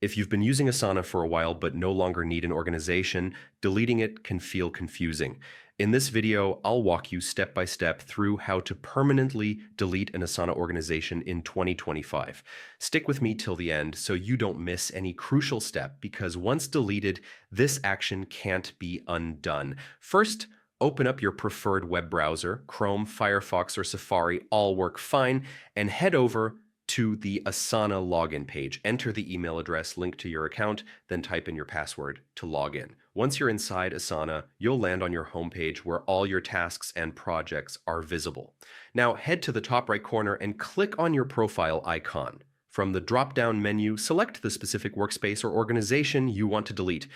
If you've been using Asana for a while but no longer need an organization, deleting it can feel confusing. In this video, I'll walk you step by step through how to permanently delete an Asana organization in 2025. Stick with me till the end so you don't miss any crucial step, because once deleted, this action can't be undone. First, open up your preferred web browser. Chrome, Firefox, or Safari all work fine, and head over to the Asana login page. Enter the email address linked to your account, then type in your password to log in. Once you're inside Asana, you'll land on your homepage where all your tasks and projects are visible. Now head to the top right corner and click on your profile icon. From the drop-down menu, select the specific workspace or organization you want to delete.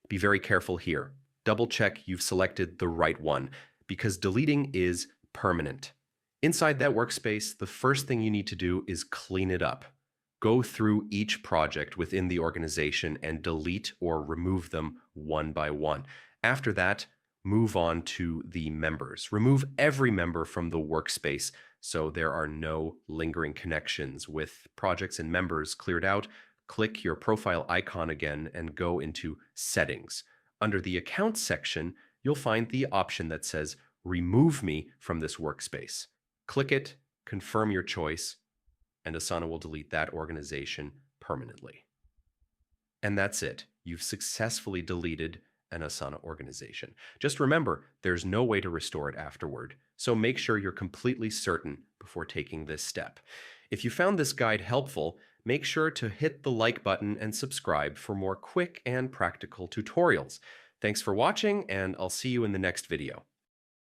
Be very careful here. Double check you've selected the right one, because deleting is permanent. Inside that workspace, the first thing you need to do is clean it up. Go through each project within the organization and delete or remove them one by one. After that, move on to the members. Remove every member from the workspace so there are no lingering connections. With projects and members cleared out, click your profile icon again and go into Settings. Under the Accounts section, you'll find the option that says Remove me from this workspace. Click it, confirm your choice, and Asana will delete that organization permanently. And that's it. You've successfully deleted an Asana organization. Just remember, there's no way to restore it afterward, so make sure you're completely certain before taking this step. If you found this guide helpful, make sure to hit the like button and subscribe for more quick and practical tutorials. Thanks for watching, and I'll see you in the next video.